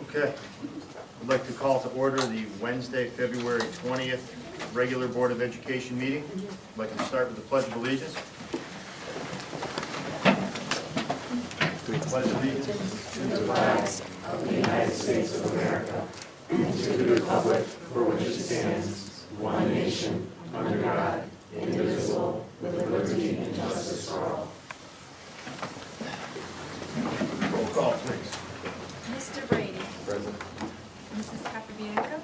Okay. I'd like to call to order the Wednesday, February 20th regular Board of Education meeting. I'd like to start with the Pledge of Allegiance. Pledge of Allegiance to the flag of the United States of America and to the republic for which it stands, one nation, under God, indivisible, with liberty and justice for all. Roll call, please. Mr. Brady. Present. Mrs. Capabianco.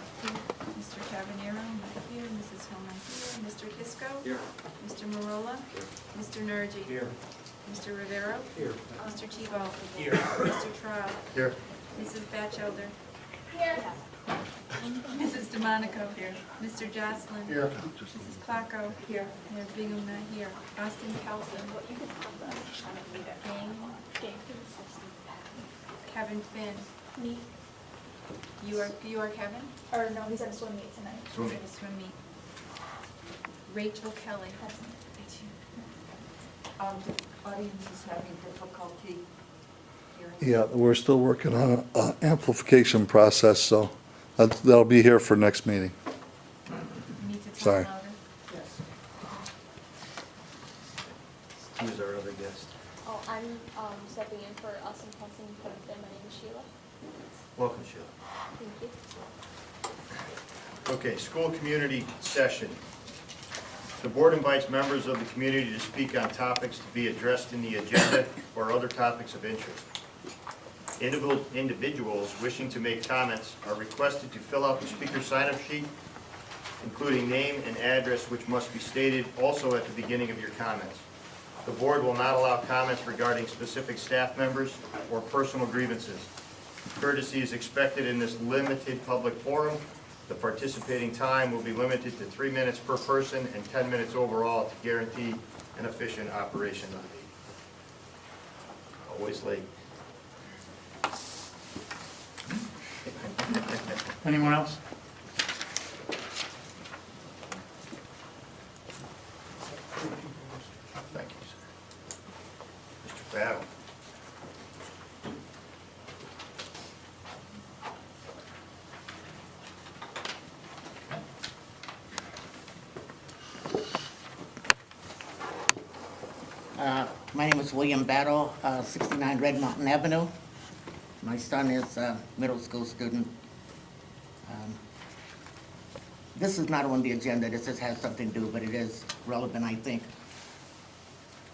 Mr. Cavanero, not here. Mrs. Hill, not here. Mr. Kisco. Here. Mr. Marola. Mr. Nergy. Here. Mr. Rivero. Here. Mr. Tebow. Here. Mr. Trout. Here. Mrs. Batchelder. Here. Mrs. DeMonico. Here. Mr. Jocelyn. Here. Mrs. Clacko. Here. Mayor Bingham, not here. Austin Kelson. Gang. Kevin Finn. Me. You are Kevin? Or no, he's at a swim meet tonight. Swim He's at a swim meet. Rachel Kelly. That's me. The audience is having difficulty hearing. Yeah, we're still working on an amplification process, so that'll be here for next meeting. You need to talk Sorry. louder. Yes. Who's our other guest? Oh, I'm stepping in for Austin Thompson. My name is Sheila. Welcome, Sheila. Thank you. Okay, school community session. The board invites members of the community to speak on topics to be addressed in the agenda or other topics of interest. Individuals wishing to make comments are requested to fill out the speaker sign-up sheet, including name and address, which must be stated also at the beginning of your comments. The board will not allow comments regarding specific staff members or personal grievances. Courtesy is expected in this limited public forum. The participating time will be limited to 3 minutes per person and 10 minutes overall to guarantee an efficient operation of the meeting. Always late. Anyone else? Thank you, sir. Mr. Battle. My name is William Battle, 69 Red Mountain Avenue. My son is a middle school student. This is not on the agenda, this just has something to do, but it is relevant, I think.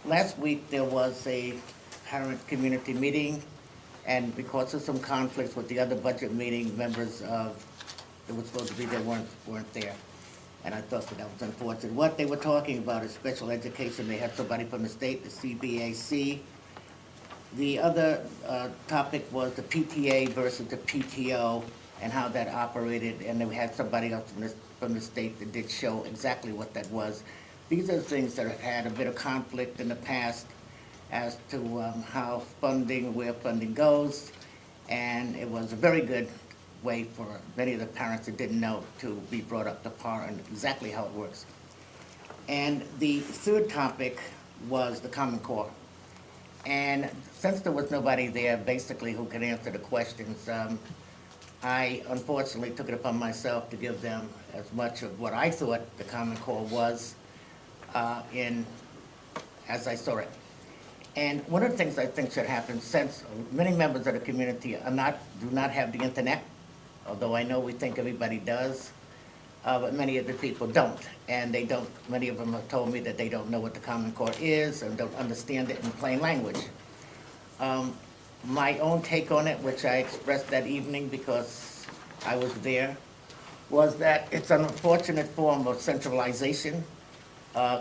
Last week, there was a parent community meeting, and because of some conflicts with the other budget meeting, members that were supposed to be there weren't there. And I thought that was unfortunate. What they were talking about is special education. They had somebody from the state, the CBAC. The other topic was the PTA versus the PTO and how that operated. And they had somebody else from the state that did show exactly what that was. These are things that have had a bit of conflict in the past as to how funding, where funding goes. And it was a very good way for many of the parents that didn't know to be brought up to par on exactly how it works. And the third topic was the Common Core. And since there was nobody there basically who could answer the questions, I unfortunately took it upon myself to give them as much of what I thought the Common Core was as I saw it. And one of the things I think should happen, since many members of the community do not have the internet, although I know we think everybody does, but many of the people don't. And they don't, many of them have told me that they don't know what the Common Core is and don't understand it in plain language. My own take on it, which I expressed that evening because I was there, was that it's an unfortunate form of centralization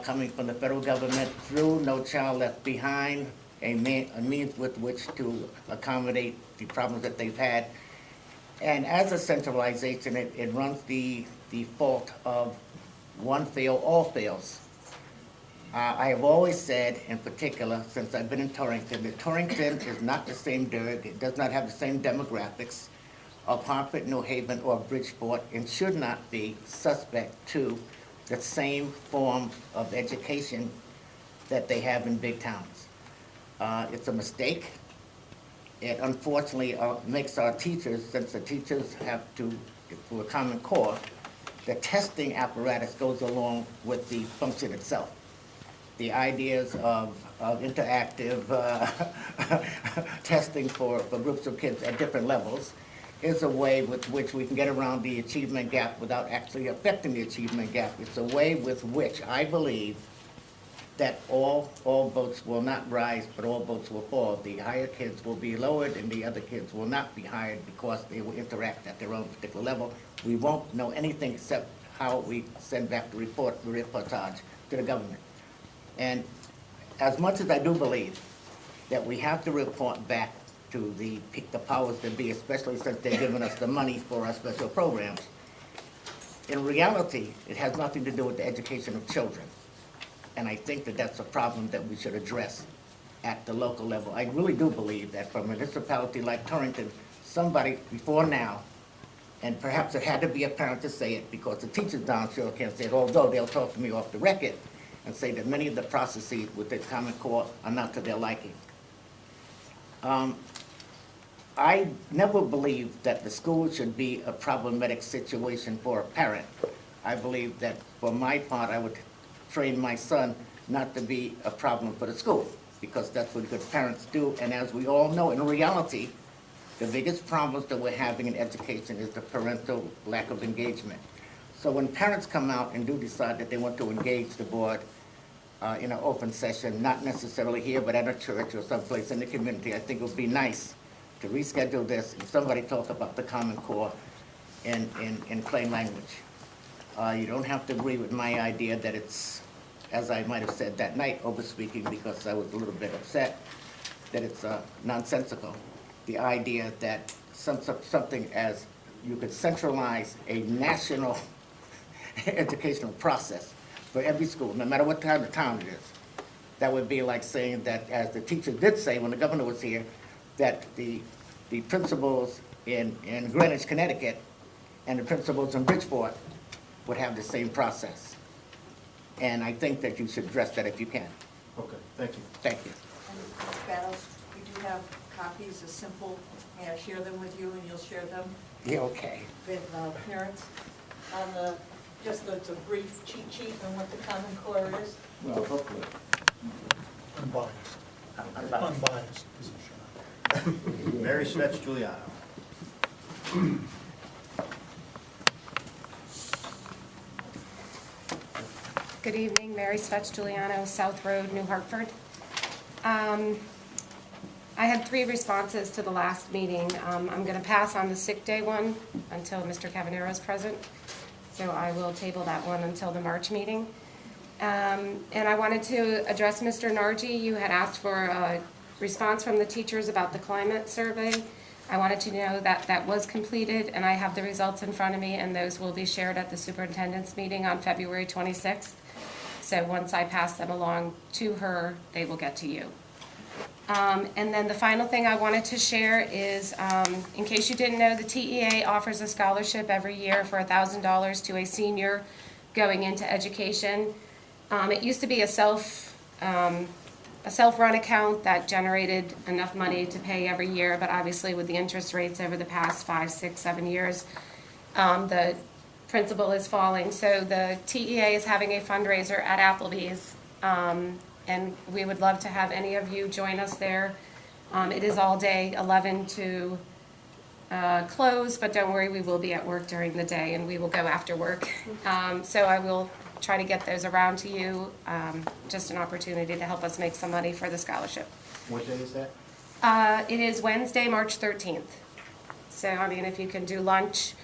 coming from the federal government through No Child Left Behind, a means with which to accommodate the problems that they've had. And as a centralization, it runs the fault of one fail, all fails. I have always said, in particular, since I've been in Torrington, that Torrington is not the same dirt, it does not have the same demographics of Hartford, New Haven, or Bridgeport, and should not be suspect to the same form of education that they have in big towns. It's a mistake. it unfortunately makes our teachers, since the teachers have to, for a Common Core, the testing apparatus goes along with the function itself. The ideas of interactive testing for groups of kids at different levels is a way with which we can get around the achievement gap without actually affecting the achievement gap. It's a way with which I believe that all boats will not rise, but all boats will fall. The higher kids will be lowered and the other kids will not be hired because they will interact at their own particular level. We won't know anything except how we send back the reportage to the government. And as much as I do believe that we have to report back to the powers that be, especially since they're giving us the money for our special programs, in reality, it has nothing to do with the education of children. And I think that that's a problem that we should address at the local level. I really do believe that for a municipality like Torrington, somebody before now, and perhaps it had to be a parent to say it because the teachers down sure can't say it, although they'll talk to me off the record and say that many of the processes with the Common Core are not to their liking. I never believed that the school should be a problematic situation for a parent. I believe that for my part, I would train my son not to be a problem for the school, because that's what good parents do. And as we all know, in reality, the biggest problems that we're having in education is the parental lack of engagement. So when parents come out and do decide that they want to engage the board in an open session, not necessarily here, but at a church or someplace in the community, I think it would be nice to reschedule this and somebody talk about the Common Core in plain language. You don't have to agree with my idea that it's, as I might have said that night, over-speaking because I was a little bit upset, that it's nonsensical. The idea that something as you could centralize a national educational process for every school, no matter what kind of town it is. That would be like saying that, as the teacher did say when the governor was here, that the principals in Greenwich, Connecticut, and the principals in Bridgeport would have the same process. And I think that you should address that if you can. Okay, thank you. Thank you. And Ms. Battles, we do have copies, as simple, may I share them with you and you'll share them Yeah, okay. with parents on the, just a brief cheat sheet on what the Common Core is? Well, hopefully. Unbiased. Unbiased position. Mary Svets Giuliano. Good evening, Mary Svets Giuliano, South Road, New Hartford. I had 3 responses to the last meeting. I'm going to pass on the sick day one until Mr. Cavanero is present, so I will table that one until the March meeting. And I wanted to address Mr. Nargi. You had asked for a response from the teachers about the climate survey. I wanted to know that that was completed, and I have the results in front of me, and those will be shared at the superintendent's meeting on February 26th. So once I pass them along to her, they will get to you. And then the final thing I wanted to share is, in case you didn't know, the TEA offers a scholarship every year for $1,000 to a senior going into education. It used to be a self-run account that generated enough money to pay every year, but obviously with the interest rates over the past 5, 6, 7 years, the principal is falling. So the TEA is having a fundraiser at Applebee's, and we would love to have any of you join us there. It is all day, 11 to close, but don't worry, we will be at work during the day and we will go after work. So I will try to get those around to you, just an opportunity to help us make some money for the scholarship. What day is that? It is Wednesday, March 13th. So, I mean, if you can do lunch,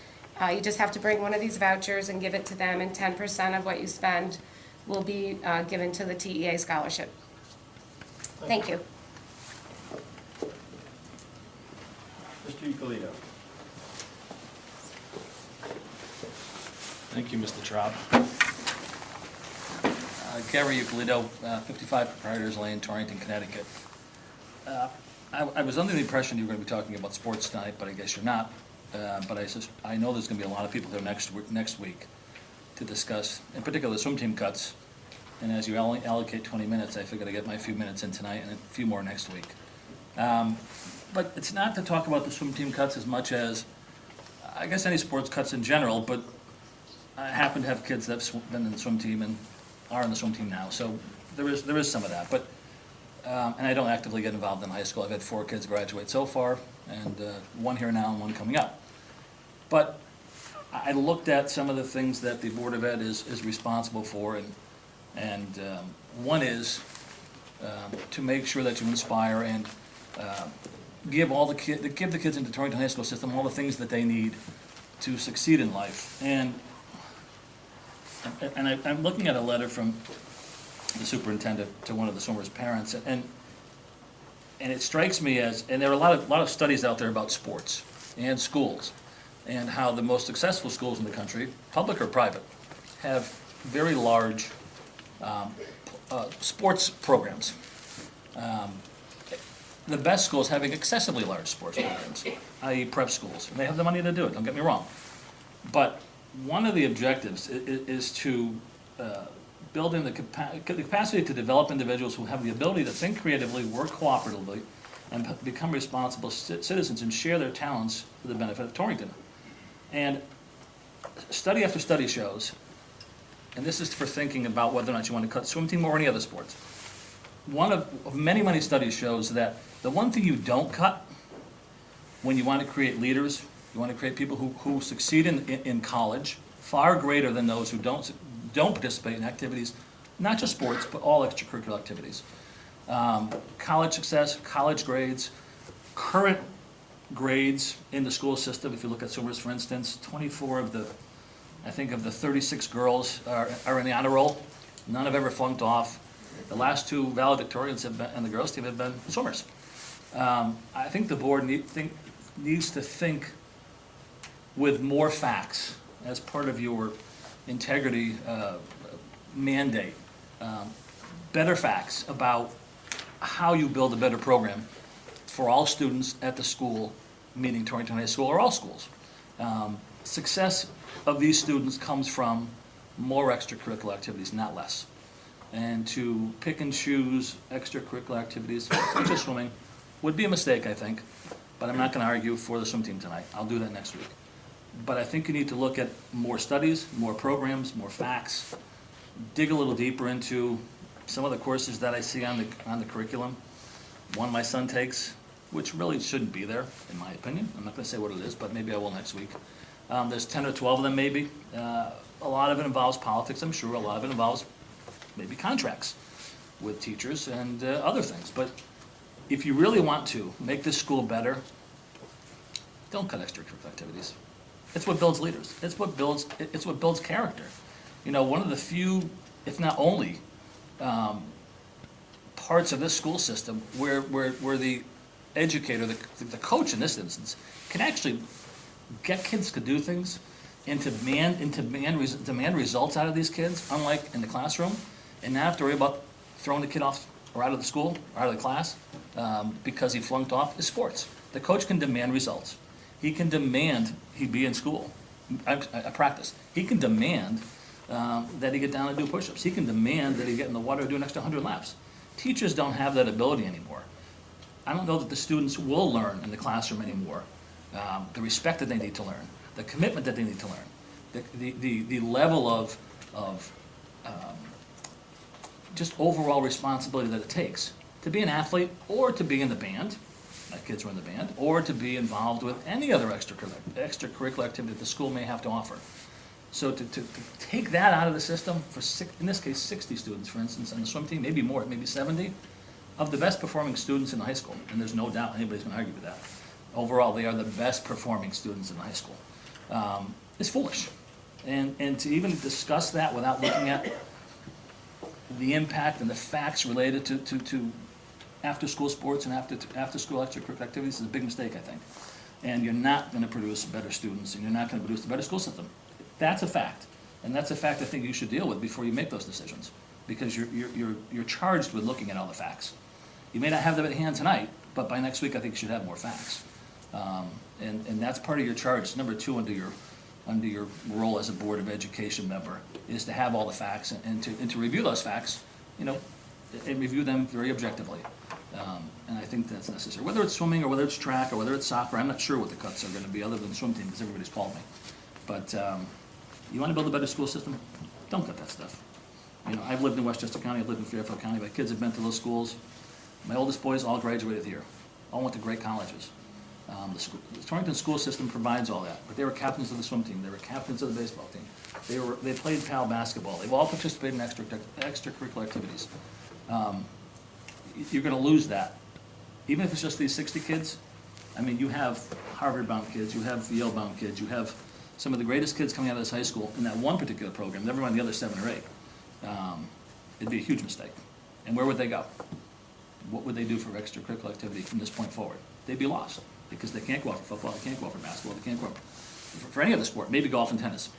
you just have to bring one of these vouchers and give it to them, and 10% of what you spend will be given to the TEA scholarship. Thank you. Mr. Ucalito. Thank you, Mr. Traub. Gary Ucalito, 55 Proprietors Lane, Torrington, Connecticut. I was under the impression you were going to be talking about sports tonight, but I guess you're not. But I know there's going to be a lot of people there next week to discuss, in particular, the swim team cuts. And as you allocate 20 minutes, I figured I'd get my few minutes in tonight and a few more next week. But it's not to talk about the swim team cuts as much as, I guess, any sports cuts in general, but I happen to have kids that have been in the swim team and are in the swim team now, so there is some of that. But, and I don't actively get involved in high school. I've had 4 kids graduate so far, and 1 here now and 1 coming up. But I looked at some of the things that the Board of Ed is responsible for, and one is to make sure that you inspire and give the kids in the Torrington High School system all the things that they need to succeed in life. And I'm looking at a letter from the superintendent to one of the swimmers' parents, and it strikes me as, and there are a lot of studies out there about sports and schools, and how the most successful schools in the country, public or private, have very large sports programs. The best schools having excessively large sports programs, i.e. prep schools. And they have the money to do it, don't get me wrong. But one of the objectives is to build in the capacity to develop individuals who have the ability to think creatively, work cooperatively, and become responsible citizens and share their talents for the benefit of Torrington. And study after study shows, and this is for thinking about whether or not you want to cut swim team or any other sports. One of many, many studies shows that the one thing you don't cut when you want to create leaders, you want to create people who succeed in college, far greater than those who don't participate in activities, not just sports, but all extracurricular activities. College success, college grades, current grades in the school system. If you look at swimmers, for instance, 24 of the 36 girls are in the honor roll. None have ever flunked off. The last 2 valedictorians have been, and the girls team have been swimmers. I think the board needs to think with more facts as part of your integrity mandate. Better facts about how you build a better program for all students at the school, meaning Torrington High School or all schools. Success of these students comes from more extracurricular activities, not less. And to pick and choose extracurricular activities, such as swimming, would be a mistake, I think. But I'm not going to argue for the swim team tonight. I'll do that next week. But I think you need to look at more studies, more programs, more facts, dig a little deeper into some of the courses that I see on the curriculum. One my son takes, which really shouldn't be there, in my opinion. I'm not going to say what it is, but maybe I will next week. There's 10 or 12 of them, maybe. A lot of it involves politics, I'm sure. A lot of it involves maybe contracts with teachers and other things. But if you really want to make this school better, don't cut extracurricular activities. It's what builds leaders. It's what builds character. You know, one of the few, if not only, parts of this school system where the educator, the coach in this instance, can actually get kids to do things and demand results out of these kids, unlike in the classroom, and not have to worry about throwing the kid off or out of the school or out of the class because he flunked off, is sports. The coach can demand results. He can demand he be in school, I practice. He can demand that he get down and do push-ups. He can demand that he get in the water and do an extra 100 laps. Teachers don't have that ability anymore. I don't know that the students will learn in the classroom anymore the respect that they need to learn, the commitment that they need to learn, the level of just overall responsibility that it takes to be an athlete or to be in the band. My kids were in the band, or to be involved with any other extracurricular activity that the school may have to offer. So to take that out of the system for, in this case, 60 students, for instance, on the swim team, maybe more, maybe 70, of the best performing students in the high school, and there's no doubt anybody's going to argue with that. Overall, they are the best performing students in the high school. It's foolish. And to even discuss that without looking at the impact and the facts related to after-school sports and after-school extracurricular activities is a big mistake, I think. And you're not going to produce better students, and you're not going to produce a better school system. That's a fact, and that's a fact I think you should deal with before you make those decisions, because you're charged with looking at all the facts. You may not have them at hand tonight, but by next week I think you should have more facts, and that's part of your charge. Number 2 under your role as a Board of Education member is to have all the facts and to review those facts, and review them very objectively. And I think that's necessary. Whether it's swimming or whether it's track or whether it's soccer, I'm not sure what the cuts are gonna be, other than the swim team, because everybody's called me. But you wanna build a better school system? Don't cut that stuff. You know, I've lived in Westchester County, I've lived in Fairfield County, my kids have been to those schools. My oldest boys all graduated here, all went to great colleges. The Torrington school system provides all that, but they were captains of the swim team, they were captains of the baseball team. They played PAL basketball, they've all participated in extracurricular activities. You're gonna lose that. Even if it's just these 60 kids, I mean, you have Harvard-bound kids, you have Yale-bound kids, you have some of the greatest kids coming out of this high school in that one particular program, never mind the other 7 or 8. It'd be a huge mistake. And where would they go? What would they do for extracurricular activity from this point forward? They'd be lost, because they can't go out for football, they can't go out for basketball, they can't go out for any other sport, maybe golf and tennis.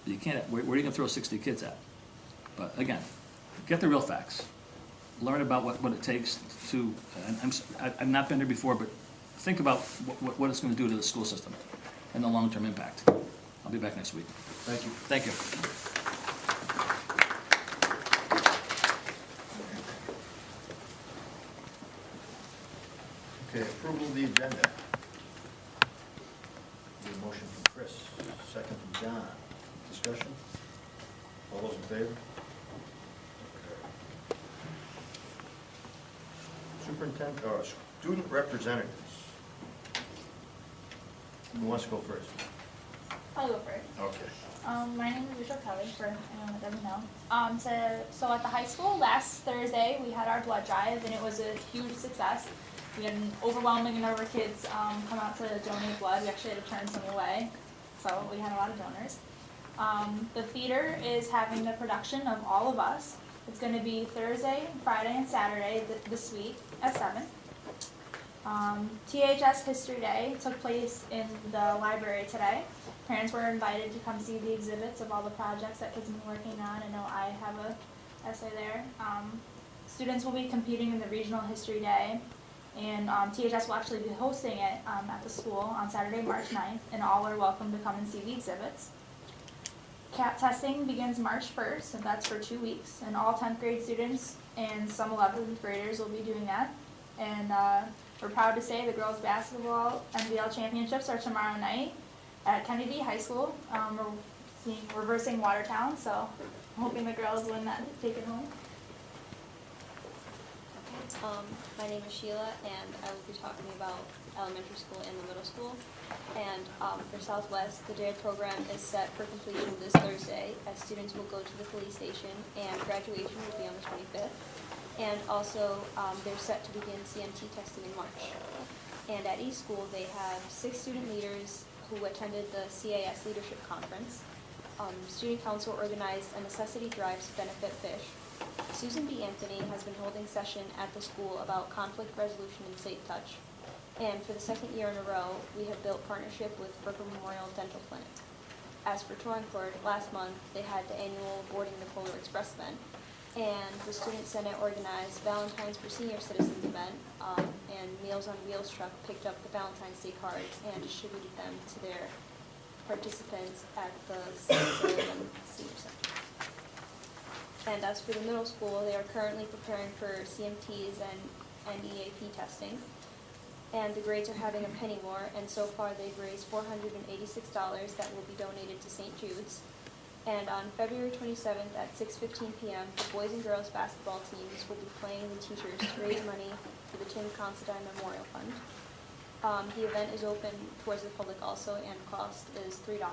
But you can't, where are you gonna throw 60 kids at? But again, get the real facts. Learn about what it takes to, I've not been there before, but think about what it's gonna do to the school system and the long-term impact. I'll be back next week. Thank you. Thank you. Okay, approval of the agenda. Need a motion from Chris, second from John. Discussion? All those in favor? Superintendent, or student representatives. Who wants to go first? I'll go first. Okay. My name is Rachel Kelly, for anyone that doesn't know. So at the high school, last Thursday, we had our blood drive, and it was a huge success. We had an overwhelming number of kids come out to donate blood. We actually had to turn some away, so we had a lot of donors. The theater is having the production of All of Us. It's going to be Thursday, Friday, and Saturday this week at 7. THS History Day took place in the library today. Parents were invited to come see the exhibits of all the projects that kids have been working on. I know I have a essay there. Students will be competing in the Regional History Day, and THS will actually be hosting it at the school on Saturday, March 9th, and all are welcome to come and see the exhibits. CAP testing begins March 1st, and that's for 2 weeks, and all 10th grade students and some 11th graders will be doing that. And we're proud to say the girls basketball NBL championships are tomorrow night at Kennedy High School. We're reversing Watertown, so I'm hoping the girls win that and take it home. My name is Sheila, and I will be talking about elementary school and the middle school. And for Southwest, the DARE program is set for completion this Thursday, as students will go to the police station, and graduation will be on the 25th. And also, they're set to begin CMT testing in March. And at East School, they have 6 student leaders who attended the CAS Leadership Conference. Student Council organized a necessity drive to benefit fish. Susan B. Anthony has been holding session at the school about conflict resolution and safe touch. And for the 2nd year in a row, we have built partnership with Berker Memorial Dental Clinic. As for Torringford, last month they had the annual Boarding the Polar Express event, and the Student Senate organized Valentine's for Senior Citizens event, and Meals on Wheels truck picked up the Valentine's Day cards and distributed them to their participants at the Senior Center. And as for the middle school, they are currently preparing for CMTs and EAP testing. And the grades are having a penny war, and so far they've raised $486 that will be donated to St. Jude's. And on February 27th at 6:15 p.m., the boys and girls basketball teams will be playing the teachers to raise money for the Tim Considine Memorial Fund. The event is open towards the public also, and cost is $3.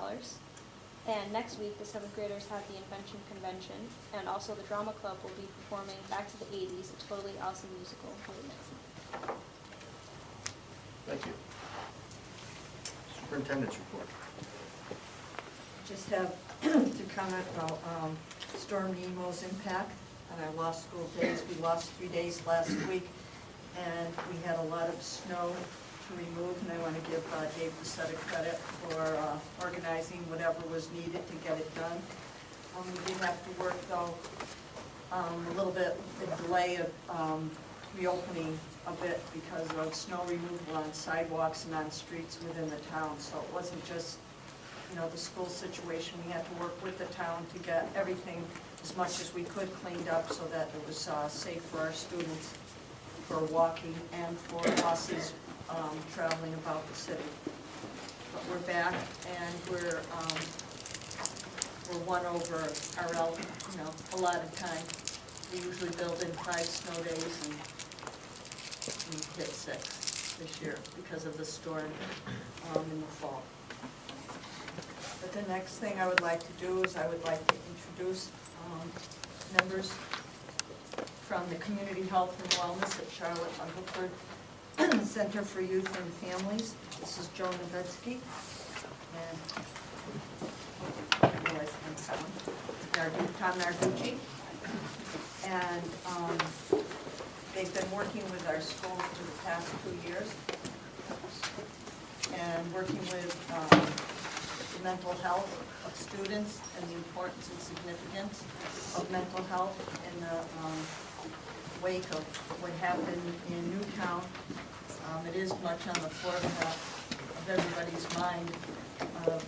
And next week, the 7th graders have the Invention Convention, and also the Drama Club will be performing Back to the 80s, a totally awesome musical next week. Thank you. Superintendent's report. Just have to comment about Storm Nemo's impact on our lost school days. We lost 3 days last week, and we had a lot of snow to remove, and I want to give Dave Bissetta credit for organizing whatever was needed to get it done. We did have to work, though, a little bit, the delay of reopening a bit because of snow removal on sidewalks and on streets within the town. So it wasn't just, the school situation. We had to work with the town to get everything as much as we could cleaned up so that it was safe for our students. for walking and for buses traveling about the city. But we're back and we're one over our allotted time. We usually build in 5 snow days and we hit 6 this year because of the storm in the fall. But the next thing I would like to do is I would like to introduce members from the Community Health and Wellness at Charlotte Hungerford Center for Youth and Families. This is Joan Novetsky and Tom Narducci. And they've been working with our schools for the past 2 years and working with the mental health of students and the importance and significance of mental health in the wake of what happened in Newtown. It is much on the forefront of everybody's mind of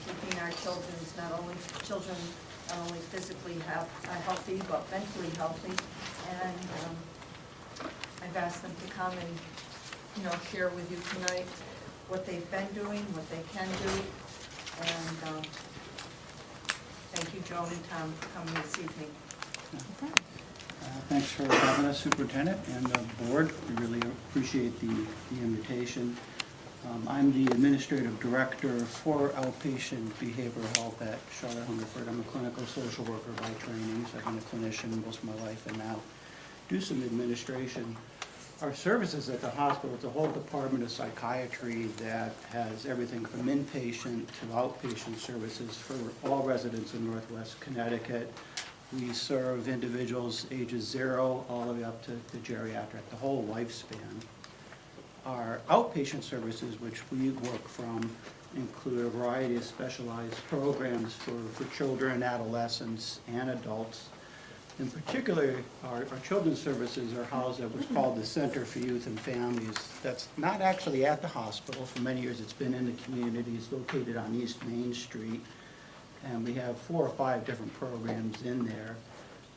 keeping our children not only physically healthy but mentally healthy. And I've asked them to come and share with you tonight what they've been doing, what they can do. And thank you, Joan and Tom, for coming this evening. Thanks for having us, Superintendent and the board. We really appreciate the invitation. I'm the Administrative Director for Outpatient Behavioral Health at Charlotte Hungerford. I'm a clinical social worker by training, so I've been a clinician most of my life and now do some administration. Our services at the hospital, it's a whole department of psychiatry that has everything from inpatient to outpatient services for all residents in Northwest Connecticut. We serve individuals ages 0 all the way up to the geriatric, the whole lifespan. Our outpatient services, which we work from, include a variety of specialized programs for children and adolescents and adults. In particular, our children's services are housed at what's called the Center for Youth and Families. That's not actually at the hospital. For many years it's been in the community. It's located on East Main Street. And we have 4 or 5 different programs in there.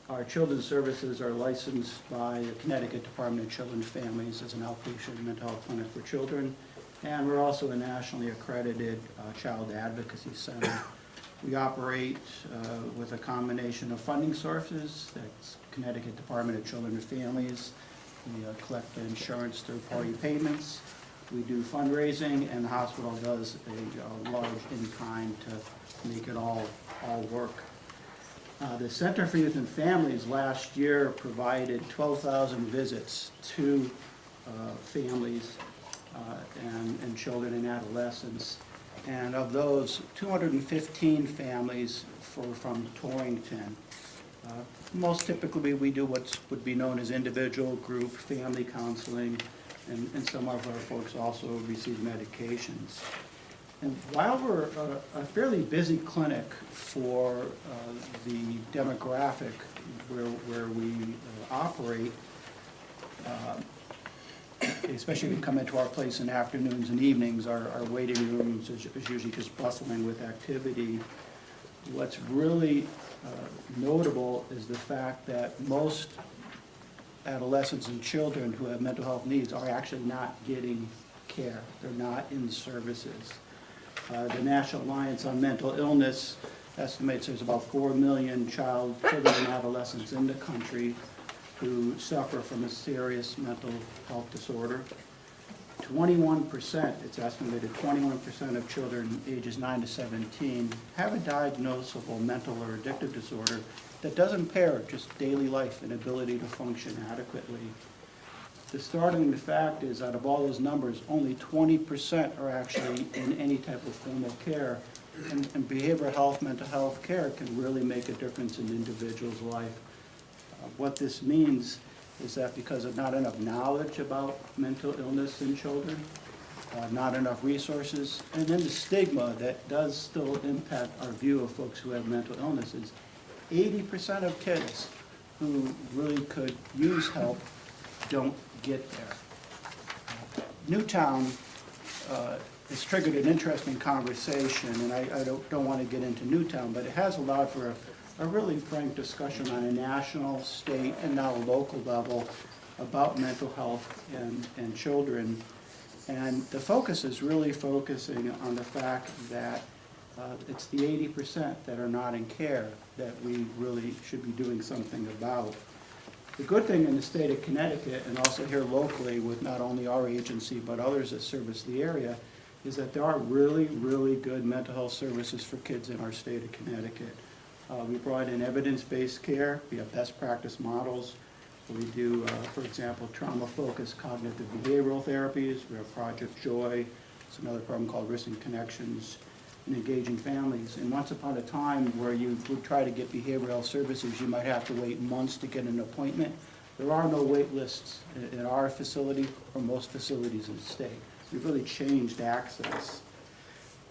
Our children's services are licensed by the Connecticut Department of Children and Families as an outpatient mental health clinic for children. And we're also a nationally accredited child advocacy center. We operate with a combination of funding sources. That's Connecticut Department of Children and Families. We collect insurance third-party payments. We do fundraising, and the hospital does a large in-kind to make it all work. The Center for Youth and Families last year provided 12,000 visits to families and children and adolescents. And of those, 215 families from Torrington. Most typically, we do what would be known as individual, group, family counseling, and some of our folks also receive medications. And while we're a fairly busy clinic for the demographic where we operate, especially if you come into our place in afternoons and evenings, our waiting rooms is usually just bustling with activity. What's really notable is the fact that most adolescents and children who have mental health needs are actually not getting care. They're not in services. The National Alliance on Mental Illness estimates there's about 4 million children and adolescents in the country who suffer from a serious mental health disorder. 21%, it's estimated 21% of children ages 9 to 17 have a diagnosable mental or addictive disorder that does impair just daily life and ability to function adequately. The startling fact is, out of all those numbers, only 20% are actually in any type of formal care. And behavioral health, mental health care can really make a difference in an individual's life. What this means is that because of not enough knowledge about mental illness in children, not enough resources, and then the stigma that does still impact our view of folks who have mental illnesses, 80% of kids who really could use help don't get there. Newtown has triggered an interesting conversation, and I don't want to get into Newtown, but it has allowed for a really frank discussion on a national, state, and now local level about mental health and children. And the focus is really focusing on the fact that it's the 80% that are not in care that we really should be doing something about. The good thing in the state of Connecticut, and also here locally with not only our agency but others that service the area, is that there are really, really good mental health services for kids in our state of Connecticut. We brought in evidence-based care. We have best practice models. We do, for example, trauma-focused cognitive behavioral therapies. We have Project Joy. It's another program called Risk and Connections, and Engaging Families. And once upon a time where you would try to get behavioral services, you might have to wait months to get an appointment. There are no wait lists in our facility or most facilities in the state. We've really changed access.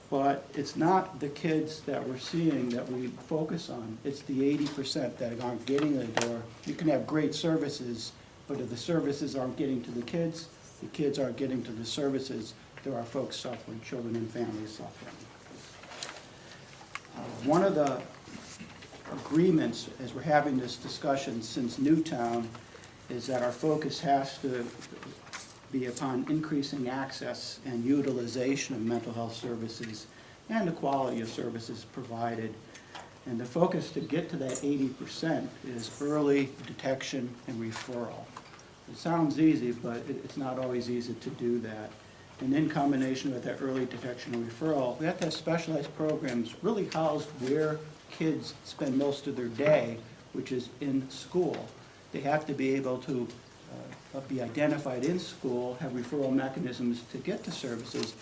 But it's not the kids that we're seeing that we focus on. It's the 80% that aren't getting the door. You can have great services, but if the services aren't getting to the kids aren't getting to the services, there are folks suffering, children and families suffering. One of the agreements, as we're having this discussion since Newtown, is that our focus has to be upon increasing access and utilization of mental health services and the quality of services provided. And the focus to get to that 80% is early detection and referral. It sounds easy, but it's not always easy to do that. And in combination with that early detection and referral, we have to have specialized programs really housed where kids spend most of their day, which is in school. They have to be able to be identified in school, have referral mechanisms to get to services,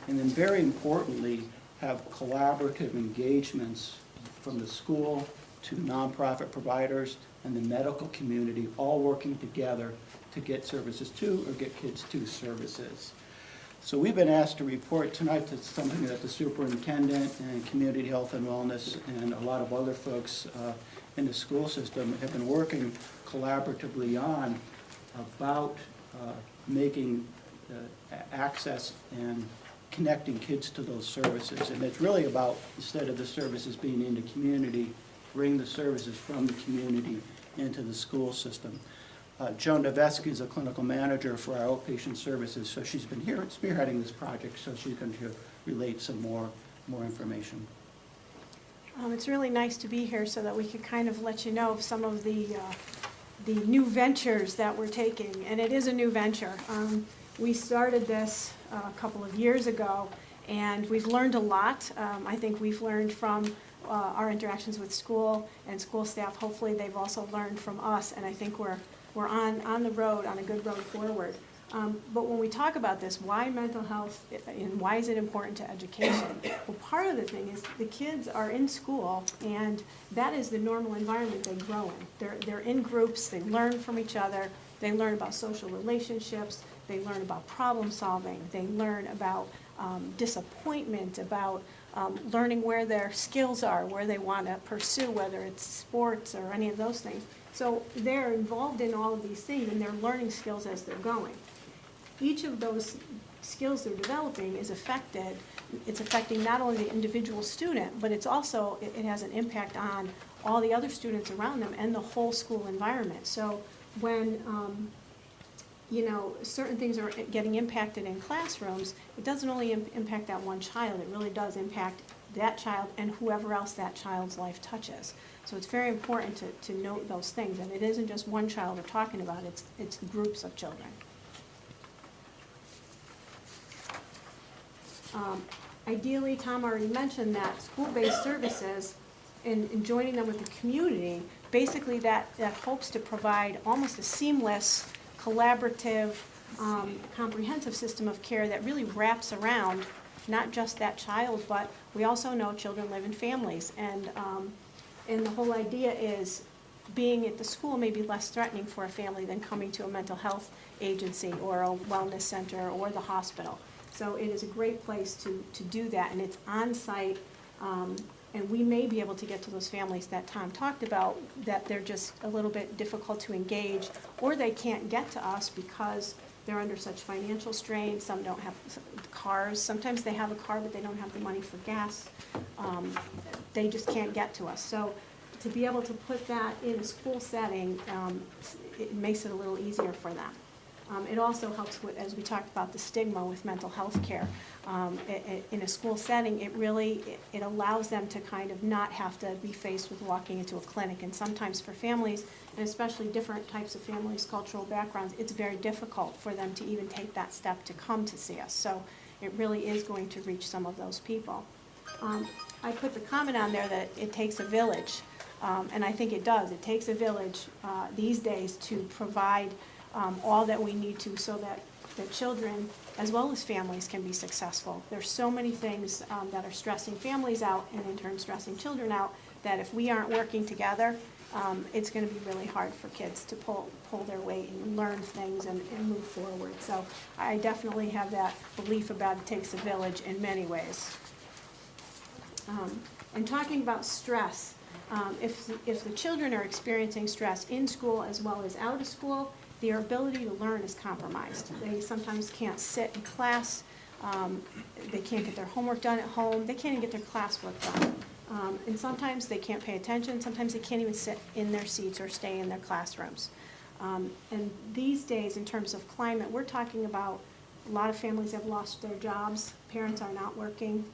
and then very importantly, have collaborative engagements from the school to nonprofit providers and the medical community all working together to get services to or get kids to services. So we've been asked to report tonight to something that the superintendent and community health and wellness and a lot of other folks in the school system have been working collaboratively on about making access and connecting kids to those services. And it's really about, instead of the services being in the community, bring the services from the community into the school system. Joan Noveski is a clinical manager for our outpatient services, so she's been here spearheading this project, so she's going to relate some more information. It's really nice to be here so that we could kind of let you know of some of the new ventures that we're taking, and it is a new venture. We started this a couple of years ago, and we've learned a lot. I think we've learned from our interactions with school and school staff. Hopefully they've also learned from us, and I think we're on the road, on a good road forward. But when we talk about this, why mental health and why is it important to education? Well, part of the thing is the kids are in school, and that is the normal environment they grow in. They're in groups, they learn from each other, they learn about social relationships, they learn about problem solving, they learn about disappointment, about learning where their skills are, where they want to pursue, whether it's sports or any of those things. So they're involved in all of these things, and they're learning skills as they're going. Each of those skills they're developing is affected. It's affecting not only the individual student, but it's also, it has an impact on all the other students around them and the whole school environment. So when certain things are getting impacted in classrooms, it doesn't only impact that one child, it really does impact that child and whoever else that child's life touches. So it's very important to note those things, and it isn't just one child we're talking about, it's groups of children. Ideally, Tom already mentioned that school-based services and joining them with the community, basically that hopes to provide almost a seamless, collaborative, comprehensive system of care that really wraps around not just that child, but we also know children live in families, and the whole idea is being at the school may be less threatening for a family than coming to a mental health agency or a wellness center or the hospital. So it is a great place to do that, and it's on-site, and we may be able to get to those families that Tom talked about, that they're just a little bit difficult to engage, or they can't get to us because they're under such financial strain. Some don't have cars. Sometimes they have a car, but they don't have the money for gas. They just can't get to us. So to be able to put that in a school setting, it makes it a little easier for them. It also helps with, as we talked about, the stigma with mental health care. In a school setting, it allows them to kind of not have to be faced with walking into a clinic. And sometimes for families, and especially different types of families, cultural backgrounds, it's very difficult for them to even take that step to come to see us. So it really is going to reach some of those people. I put the comment on there that it takes a village, and I think it does. It takes a village these days to provide all that we need to so that the children as well as families can be successful. There's so many things that are stressing families out and in turn stressing children out that if we aren't working together, it's going to be really hard for kids to pull their weight and learn things and move forward. So I definitely have that belief about it takes a village in many ways. And talking about stress, if the children are experiencing stress in school as well as out of school, their ability to learn is compromised. They sometimes can't sit in class, they can't get their homework done at home, they can't even get their classwork done. And sometimes they can't pay attention, sometimes they can't even sit in their seats or stay in their classrooms. And these days, in terms of climate, we're talking about a lot of families have lost their jobs, parents are not working.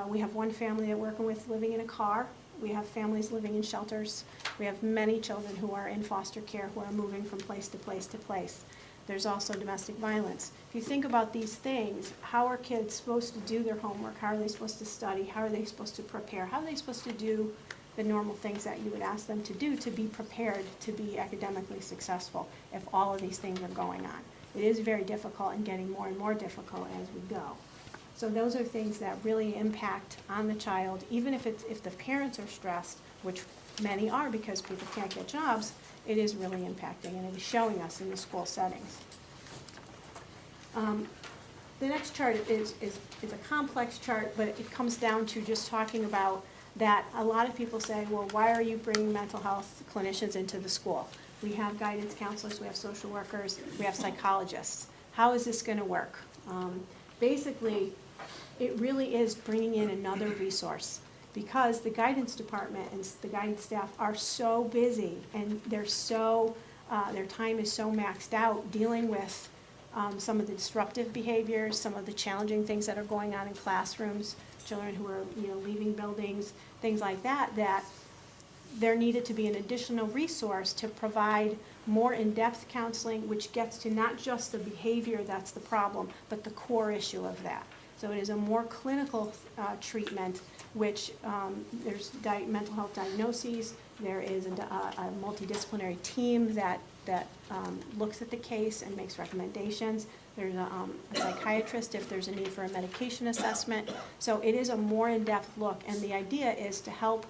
We have one family that we're working with living in a car. We have families living in shelters. We have many children who are in foster care who are moving from place to place to place. There's also domestic violence. If you think about these things, how are kids supposed to do their homework? How are they supposed to study? How are they supposed to prepare? How are they supposed to do the normal things that you would ask them to do to be prepared to be academically successful if all of these things are going on? It is very difficult and getting more and more difficult as we go. So those are things that really impact on the child, even if the parents are stressed, which many are because people can't get jobs, it is really impacting, and it is showing us in the school settings. The next chart is a complex chart, but it comes down to just talking about that a lot of people say, well, why are you bringing mental health clinicians into the school? We have guidance counselors, we have social workers, we have psychologists. How is this going to work? Basically, it really is bringing in another resource because the guidance department and the guidance staff are so busy and their time is so maxed out dealing with some of the disruptive behaviors, some of the challenging things that are going on in classrooms, children who are leaving buildings, things like that, that there needed to be an additional resource to provide more in-depth counseling, which gets to not just the behavior that's the problem, but the core issue of that. So it is a more clinical treatment, which there's mental health diagnoses, there is a multidisciplinary team that looks at the case and makes recommendations. There's a psychiatrist if there's a need for a medication assessment. So it is a more in-depth look, and the idea is to help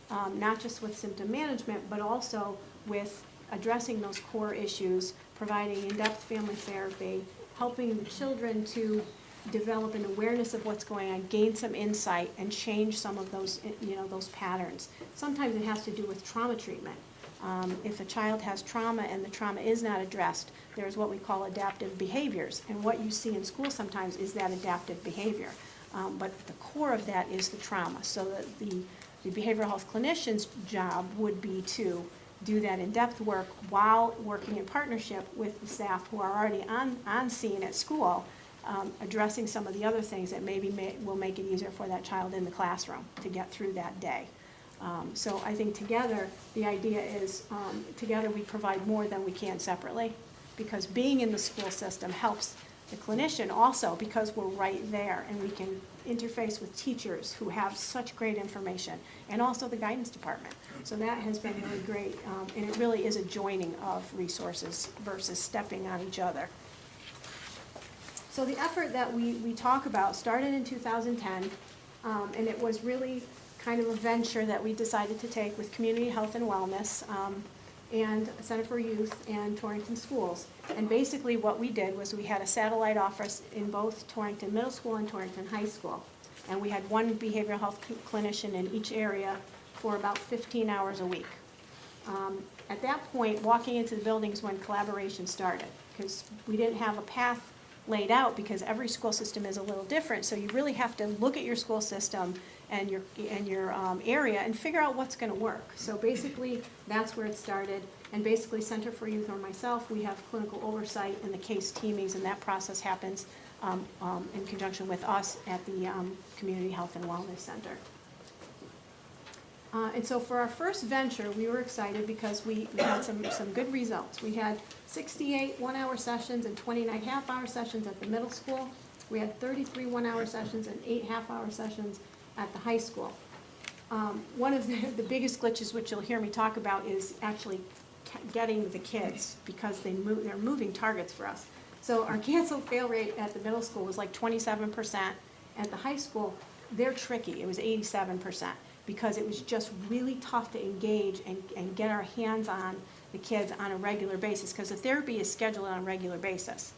not just with symptom management, but also with addressing those core issues, providing in-depth family therapy, helping the children to develop an awareness of what's going on, gain some insight, and change some of those, those patterns. Sometimes it has to do with trauma treatment. If a child has trauma and the trauma is not addressed, there's what we call adaptive behaviors. And what you see in school sometimes is that adaptive behavior. But the core of that is the trauma. So that the behavioral health clinician's job would be to do that in-depth work while working in partnership with the staff who are already on scene at school, addressing some of the other things that will make it easier for that child in the classroom to get through that day. So I think together, the idea is together we provide more than we can separately, because being in the school system helps the clinician also because we're right there and we can interface with teachers who have such great information, and also the guidance department. So that has been really great, and it really is a joining of resources versus stepping on each other. So the effort that we talk about started in 2010, and it was really kind of a venture that we decided to take with Community Health and Wellness and Center for Youth and Torrington Schools. And basically what we did was we had a satellite office in both Torrington Middle School and Torrington High School. And we had one behavioral health clinician in each area for about 15 hours a week. At that point, walking into the buildings when collaboration started, because we didn't have a path laid out, because every school system is a little different. So you really have to look at your school system and your area and figure out what's going to work. So basically, that's where it started. And basically, Center for Youth or myself, we have clinical oversight in the case teamings, and that process happens in conjunction with us at the Community Health and Wellness Center. And so for our first venture, we were excited because we had some good results. We had 68 one-hour sessions and 29 half-hour sessions at the middle school. We had 33 one-hour sessions and 8 half-hour sessions at the high school. One of the biggest glitches, which you'll hear me talk about, is actually getting the kids, because they're moving targets for us. So our cancel fail rate at the middle school was like 27%. At the high school, they're tricky. It was 87%, because it was just really tough to engage and get our hands on the kids on a regular basis, because the therapy is scheduled on a regular basis.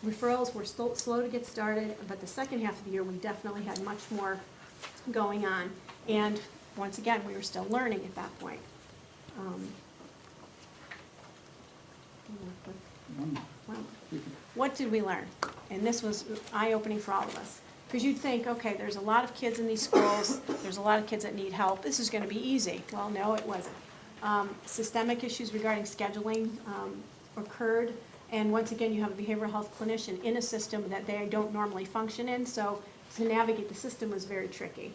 Referrals were still slow to get started, but the second half of the year, we definitely had much more going on. And once again, we were still learning at that point. What did we learn? And this was eye-opening for all of us. Because you'd think, okay, there's a lot of kids in these schools, there's a lot of kids that need help, this is going to be easy. Well, no, it wasn't. Systemic issues regarding scheduling occurred, and once again, you have a behavioral health clinician in a system that they don't normally function in, so to navigate the system was very tricky.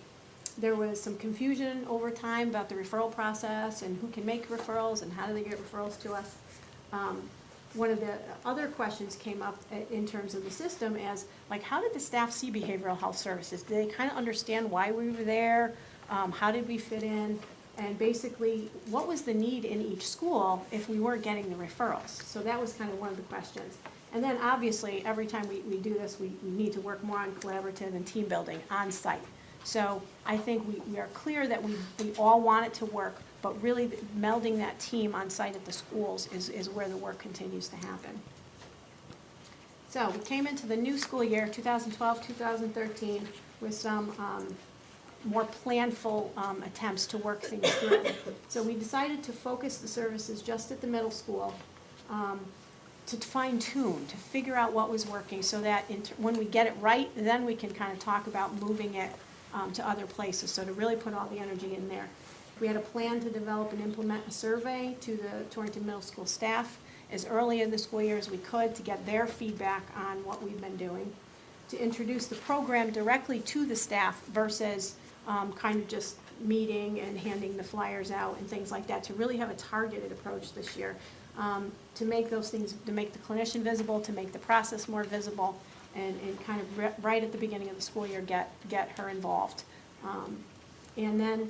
There was some confusion over time about the referral process and who can make referrals and how do they get referrals to us. One of the other questions came up in terms of the system as, like, how did the staff see behavioral health services? Did they kind of understand why we were there? How did we fit in? And basically, what was the need in each school if we weren't getting the referrals? So that was kind of one of the questions. And then obviously, every time we do this, we need to work more on collaborative and team building on site. So I think we are clear that we all want it to work, but really melding that team on site at the schools is where the work continues to happen. So we came into the new school year, 2012-2013, with some more planful attempts to work things through. So we decided to focus the services just at the middle school, to fine-tune, to figure out what was working, so that when we get it right, then we can kind of talk about moving it to other places, so to really put all the energy in there. We had a plan to develop and implement a survey to the Torrington Middle School staff as early in the school year as we could to get their feedback on what we've been doing, to introduce the program directly to the staff versus kind of just meeting and handing the flyers out and things like that, to really have a targeted approach this year, to make those things, to make the clinician visible, to make the process more visible, and kind of right at the beginning of the school year get her involved. And then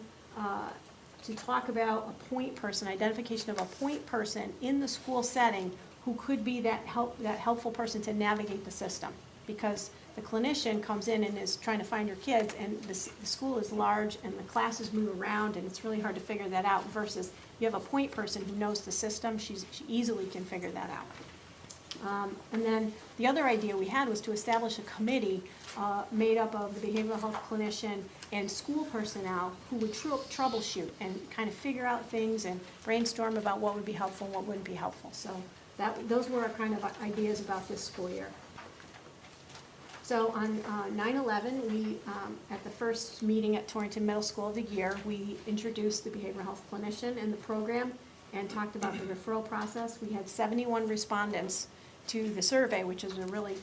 to talk about a point person, identification of a point person in the school setting who could be that helpful person to navigate the system. Because the clinician comes in and is trying to find your kids, and the school is large and the classes move around, and it's really hard to figure that out, versus you have a point person who knows the system, she easily can figure that out. And then the other idea we had was to establish a committee made up of the behavioral health clinician and school personnel who would troubleshoot and kind of figure out things and brainstorm about what would be helpful and what wouldn't be helpful. So those were our kind of ideas about this school year. So on 9/11, we, at the first meeting at Torrington Middle School of the year, we introduced the behavioral health clinician in the program and talked about the referral process. We had 71 respondents to the survey, which is a really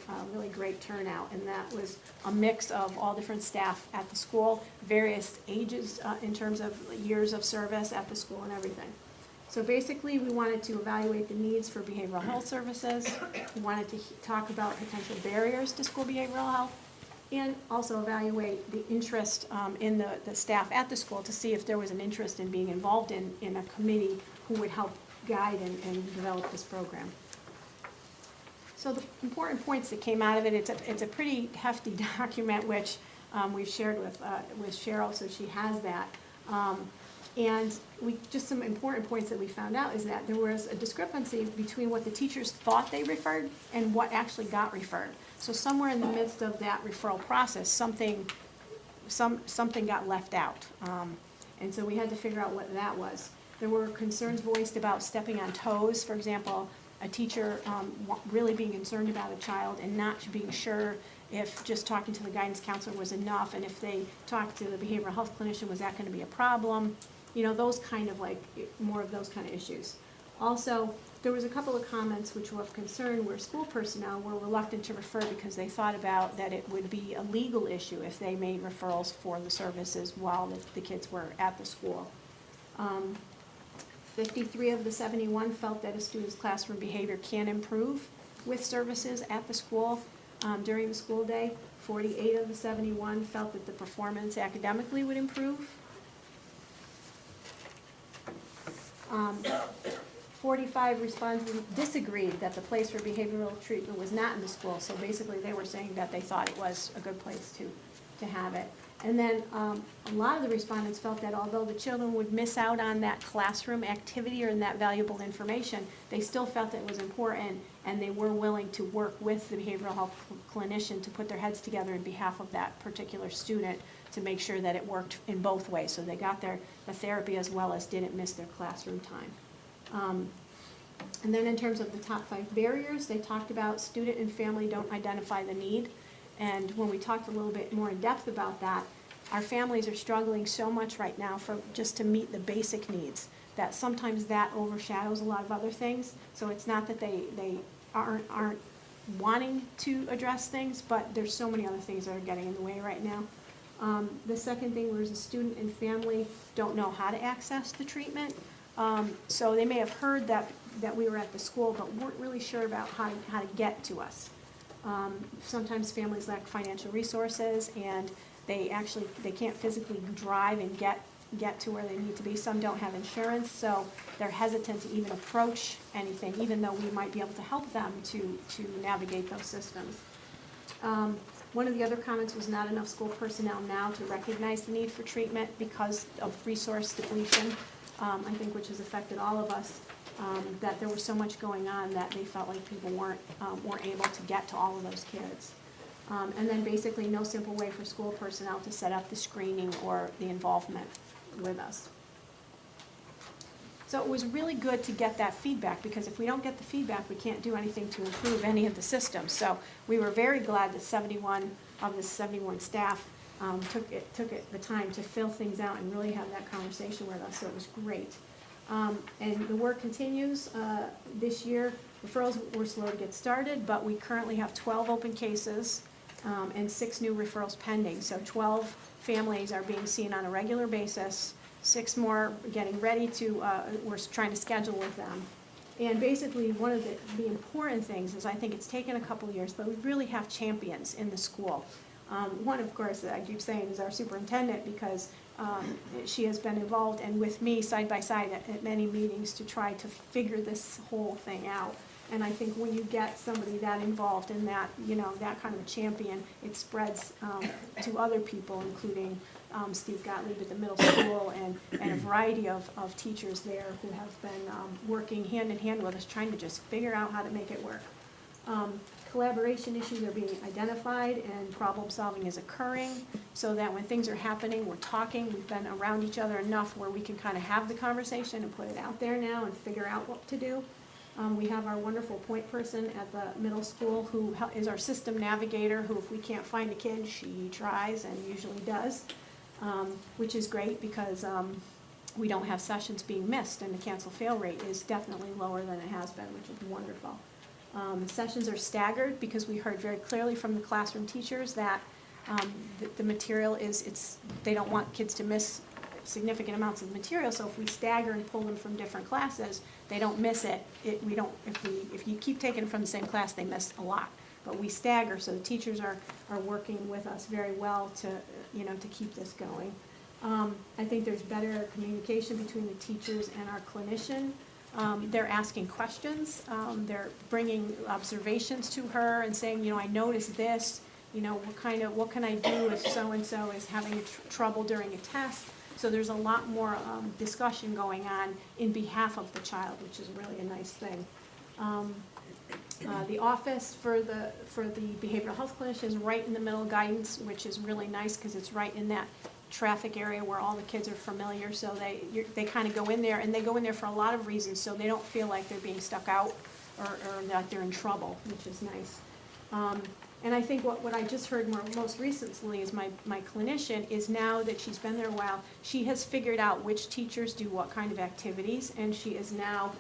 great turnout, and that was a mix of all different staff at the school, various ages in terms of years of service at the school and everything. So basically, we wanted to evaluate the needs for behavioral health services. We wanted to talk about potential barriers to school behavioral health, and also evaluate the interest in the staff at the school to see if there was an interest in being involved in a committee who would help guide and develop this program. So the important points that came out of it, it's a pretty hefty document, which we've shared with Cheryl, so she has that. And just some important points that we found out is that there was a discrepancy between what the teachers thought they referred and what actually got referred. So somewhere in the midst of that referral process, something got left out. And so we had to figure out what that was. There were concerns voiced about stepping on toes. For example, a teacher really being concerned about a child and not being sure if just talking to the guidance counselor was enough, and if they talked to the behavioral health clinician, was that going to be a problem? You know, those kind of like, more of those kind of issues. Also, there was a couple of comments which were of concern where school personnel were reluctant to refer because they thought about that it would be a legal issue if they made referrals for the services while the kids were at the school. 53 of the 71 felt that a student's classroom behavior can improve with services at the school during the school day. 48 of the 71 felt that the performance academically would improve. 45 respondents disagreed that the place for behavioral treatment was not in the school, so basically they were saying that they thought it was a good place to have it. And then a lot of the respondents felt that although the children would miss out on that classroom activity or that valuable information, they still felt that it was important, and they were willing to work with the behavioral health clinician to put their heads together in behalf of that particular student to make sure that it worked in both ways, so they got the therapy as well as didn't miss their classroom time. And then in terms of the top 5 barriers, they talked about student and family don't identify the need. And when we talked a little bit more in depth about that, our families are struggling so much right now for just to meet the basic needs that sometimes that overshadows a lot of other things. So it's not that they aren't wanting to address things, but there's so many other things that are getting in the way right now. The second thing was the student and family don't know how to access the treatment. So they may have heard that we were at the school, but weren't really sure about how to get to us. Sometimes families lack financial resources, and they can't physically drive and get to where they need to be. Some don't have insurance, so they're hesitant to even approach anything, even though we might be able to help them to navigate those systems. One of the other comments was not enough school personnel now to recognize the need for treatment because of resource depletion, I think, which has affected all of us. That there was so much going on that they felt like people weren't able to get to all of those kids. And then basically no simple way for school personnel to set up the screening or the involvement with us. So it was really good to get that feedback, because if we don't get the feedback, we can't do anything to improve any of the systems. So we were very glad that 71 of the 71 staff took the time to fill things out and really have that conversation with us, so it was great. And the work continues. This year, referrals were slow to get started, but we currently have 12 open cases and 6 new referrals pending. So 12 families are being seen on a regular basis, 6 more getting ready to, we're trying to schedule with them. And basically, one of the important things is I think it's taken a couple of years, but we really have champions in the school. One, of course, that I keep saying is our superintendent, because she has been involved and with me side by side at many meetings to try to figure this whole thing out. And I think when you get somebody that involved in that, that kind of a champion, it spreads to other people, including Steve Gottlieb at the middle school and a variety of teachers there who have been working hand in hand with us, trying to just figure out how to make it work. Collaboration issues are being identified and problem solving is occurring, so that when things are happening, we're talking, we've been around each other enough where we can kind of have the conversation and put it out there now and figure out what to do. We have our wonderful point person at the middle school who is our system navigator, who if we can't find a kid, she tries and usually does, which is great because we don't have sessions being missed, and the cancel fail rate is definitely lower than it has been, which is wonderful. Sessions are staggered because we heard very clearly from the classroom teachers that the material they don't want kids to miss significant amounts of material, so if we stagger and pull them from different classes, they don't miss it. If you keep taking them from the same class, they miss a lot. But we stagger, so the teachers are working with us very well to keep this going. I think there's better communication between the teachers and our clinician. They're asking questions. They're bringing observations to her and saying, I noticed this. What can I do if so-and-so is having trouble during a test? So there's a lot more discussion going on in behalf of the child, which is really a nice thing. The office for the behavioral health clinician is right in the middle of guidance, which is really nice because it's right in that traffic area where all the kids are familiar. So they kind of go in there, and they go in there for a lot of reasons, so they don't feel like they're being stuck out or that they're in trouble, which is nice. And I think what I just heard most recently is my clinician is, now that she's been there a while, she has figured out which teachers do what kind of activities, and she is now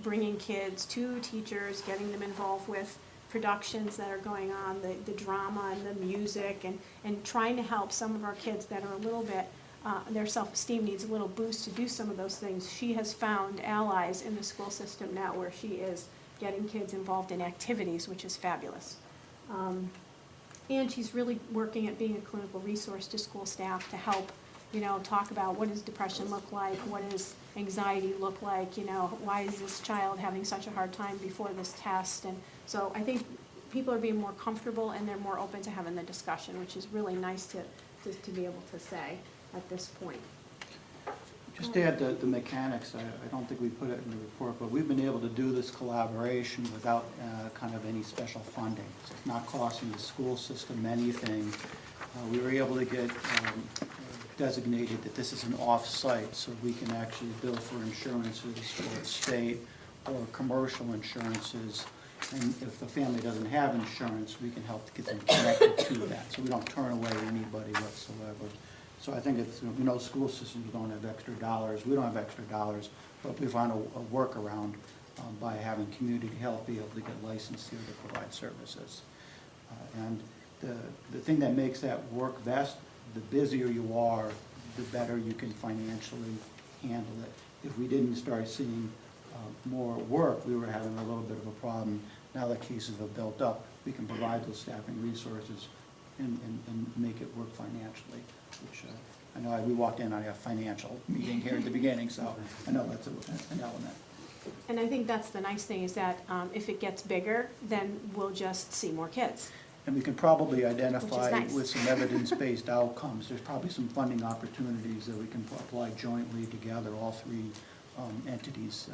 bringing kids to teachers, getting them involved with productions that are going on, the drama and the music, and trying to help some of our kids that are a little bit, their self-esteem needs a little boost to do some of those things. She has found allies in the school system now where she is getting kids involved in activities, which is fabulous. And she's really working at being a clinical resource to school staff to help, talk about what does depression look like, what does anxiety look like, why is this child having such a hard time before this test. And so I think people are being more comfortable and they're more open to having the discussion, which is really nice to be able to say at this point. Just to add the mechanics, I don't think we put it in the report, but we've been able to do this collaboration without kind of any special funding. So it's not costing the school system anything. We were able to get designated that this is an off-site, so we can actually bill for insurances for state or commercial insurances. And if the family doesn't have insurance, we can help to get them connected to that, so we don't turn away anybody whatsoever. So I think it's, school systems don't have extra dollars, we don't have extra dollars, but we found a workaround by having community health be able to get licensed here to provide services. And the thing that makes that work best, the busier you are, the better you can financially handle it. If we didn't start seeing more work, we were having a little bit of a problem. Now that cases have built up, we can provide those staffing resources and make it work financially, which I know we walked in on a financial meeting here at the beginning, so I know that's an element. And I think that's the nice thing, is that if it gets bigger, then we'll just see more kids. And we can probably identify nice. with some evidence-based outcomes. There's probably some funding opportunities that we can apply jointly together, all three entities.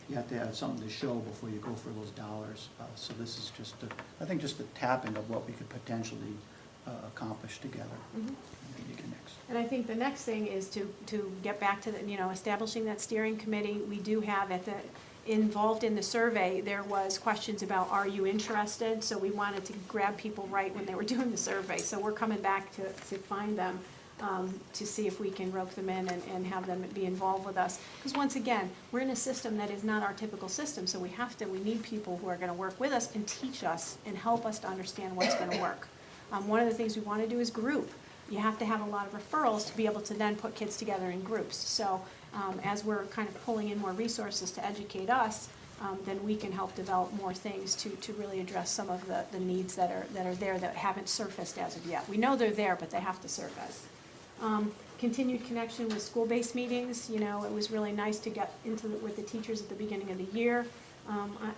You have to have something to show before you go for those dollars. So this is just, I think, just a tapping of what we could potentially accomplish together. Mm-hmm. Next. And I think the next thing is to get back to establishing that steering committee. We do have involved in the survey, there was questions about, are you interested? So we wanted to grab people right when they were doing the survey. So we're coming back to find them, to see if we can rope them in and have them be involved with us. Because once again, we're in a system that is not our typical system, so we need people who are going to work with us and teach us and help us to understand what's going to work. One of the things we want to do is group. You have to have a lot of referrals to be able to then put kids together in groups. So as we're kind of pulling in more resources to educate us, then we can help develop more things to really address some of the needs that are there that haven't surfaced as of yet. We know they're there, but they have to surface. Continued connection with school-based meetings. It was really nice to get into with the teachers at the beginning of the year.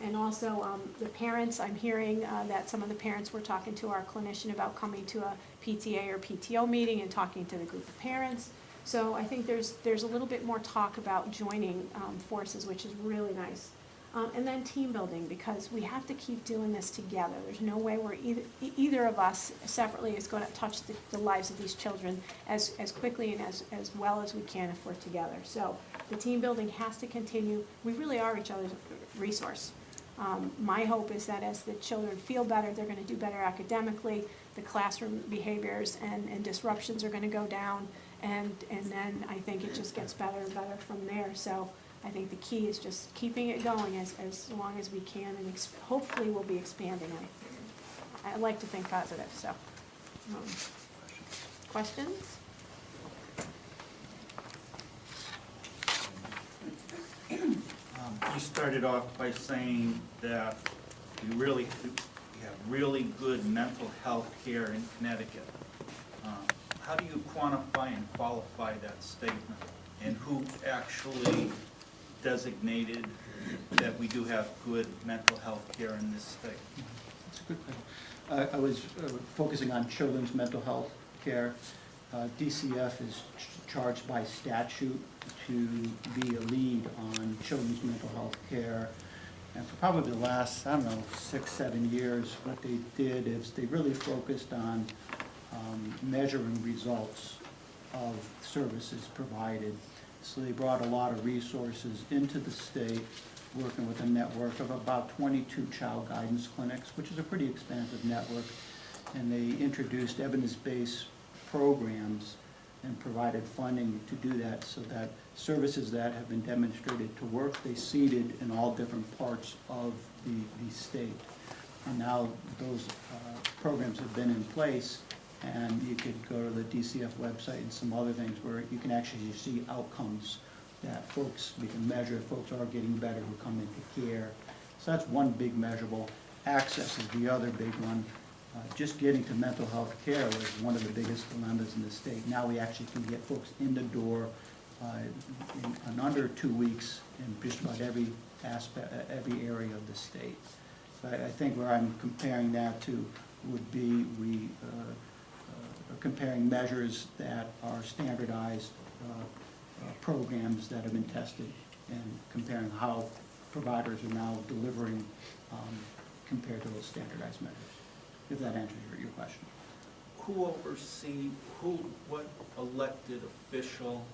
And also the parents, I'm hearing that some of the parents were talking to our clinician about coming to a PTA or PTO meeting and talking to the group of parents. So I think there's a little bit more talk about joining forces, which is really nice. And then team building, because we have to keep doing this together. There's no way where either of us separately is going to touch the lives of these children as quickly and as well as we can if we're together. So the team building has to continue. We really are each other's resource. My hope is that as the children feel better, they're going to do better academically, the classroom behaviors and disruptions are going to go down, and then I think it just gets better and better from there. So I think the key is just keeping it going as long as we can, and hopefully we'll be expanding it. I like to think positive, so. Questions? You started off by saying that you have really good mental health care in Connecticut. How do you quantify and qualify that statement? And who actually designated that we do have good mental health care in this state? That's a good question. I was focusing on children's mental health care. DCF is charged by statute to be a lead on children's mental health care. And for probably the last, 6-7 years, what they did is they really focused on measuring results of services provided. So they brought a lot of resources into the state working with a network of about 22 child guidance clinics, which is a pretty expansive network. And they introduced evidence-based programs and provided funding to do that, so that services that have been demonstrated to work, they seeded in all different parts of the state. And now those programs have been in place, and you could go to the DCF website and some other things where you can actually see outcomes that folks, we can measure if folks are getting better who come into care. So that's one big measurable. Access is the other big one. Just getting to mental health care was one of the biggest dilemmas in the state. Now we actually can get folks in the door in under 2 weeks in just about every aspect, every area of the state. So I think where I'm comparing that to would be we are comparing measures that are standardized programs that have been tested, and comparing how providers are now delivering compared to those standardized measures. If that answers your question. Who oversees, what elected official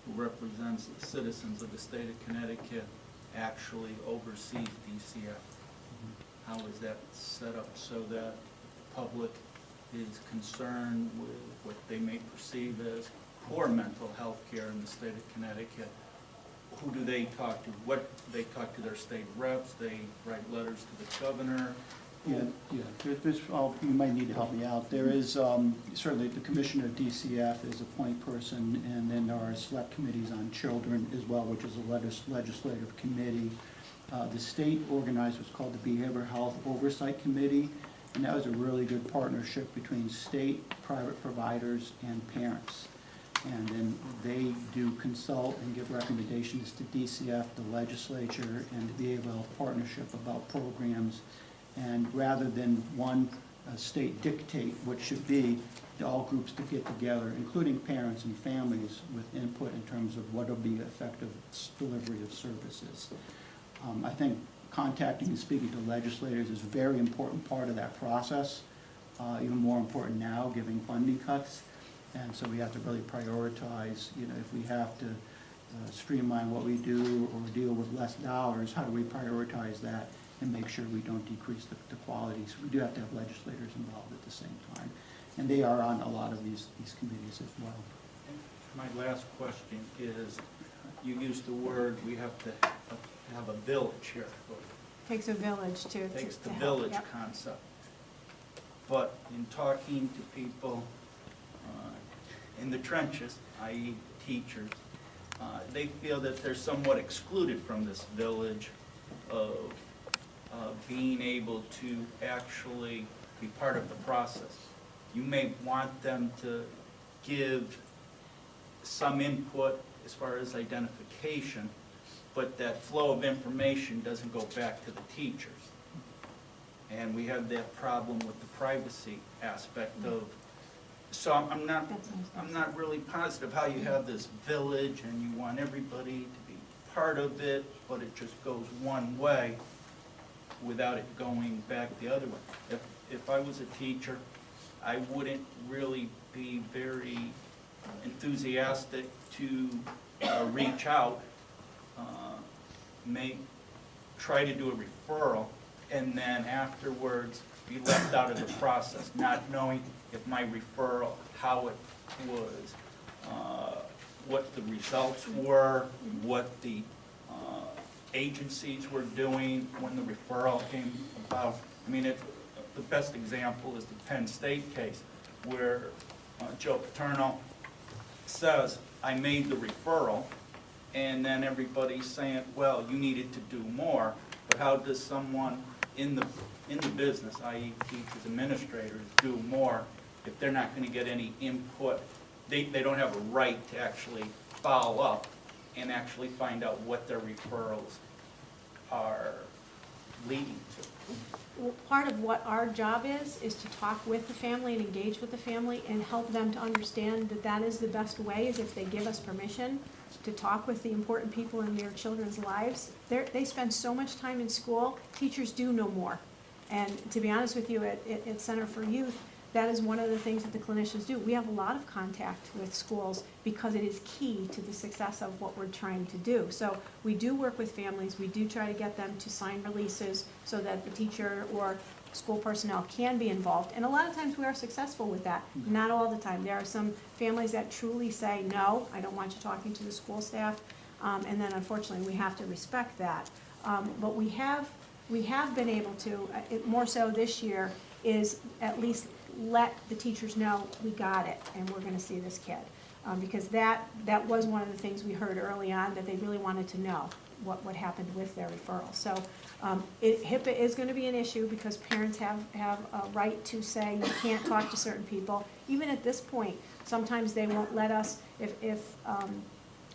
who represents the citizens of the state of Connecticut actually oversees DCF? How is that set up so that the public is concerned with what they may perceive as poor mental health care in the state of Connecticut? Who do they talk to? What, they talk to their state reps, they write letters to the governor? Yeah. You might need to help me out. There is certainly the commissioner of DCF is a point person, and then there are select committees on children as well, which is a legislative committee. The state organized what's called the Behavioral Health Oversight Committee, and that was a really good partnership between state, private providers, and parents. And then they do consult and give recommendations to DCF, the legislature, and the Behavioral Health Partnership about programs. And rather than one state dictate what should be, all groups to get together, including parents and families, with input in terms of what will be effective delivery of services. I think contacting and speaking to legislators is a very important part of that process, even more important now, given funding cuts. And so we have to really prioritize, if we have to streamline what we do or deal with less dollars, how do we prioritize that and make sure we don't decrease the quality? So we do have to have legislators involved at the same time. And they are on a lot of these committees as well. My last question is, you used the word, we have to have a village here. Takes a village to Takes the help. village Yep. concept. But in talking to people in the trenches, i.e. teachers, they feel that they're somewhat excluded from this village of being able to actually be part of the process. You may want them to give some input as far as identification, but that flow of information doesn't go back to the teachers. And we have that problem with the privacy aspect of, so I'm not really positive how you have this village and you want everybody to be part of it, but it just goes one way without it going back the other way. If I was a teacher, I wouldn't really be very enthusiastic to reach out, try to do a referral, and then afterwards be left out of the process, not knowing if my referral, how it was, what the results were, what the agencies were doing when the referral came about. I mean, the best example is the Penn State case, where Joe Paterno says, I made the referral, and then everybody's saying, well, you needed to do more. But how does someone in the business, i.e. teachers, administrators, do more if they're not going to get any input? They don't have a right to actually follow up and actually find out what their referrals are leading to. Well, part of what our job is to talk with the family and engage with the family and help them to understand that that is the best way, is if they give us permission to talk with the important people in their children's lives. They spend so much time in school, teachers do know more. And to be honest with you, at Center for Youth, that is one of the things that the clinicians do. We have a lot of contact with schools because it is key to the success of what we're trying to do. So we do work with families, we do try to get them to sign releases so that the teacher or school personnel can be involved. And a lot of times we are successful with that, not all the time. There are some families that truly say, no, I don't want you talking to the school staff. And then unfortunately, we have to respect that. But we have been able to, more so this year, is at least let the teachers know we got it and we're gonna see this kid. Because that was one of the things we heard early on, that they really wanted to know what happened with their referral. So HIPAA is gonna be an issue because parents have a right to say you can't talk to certain people. Even at this point, sometimes they won't let us, if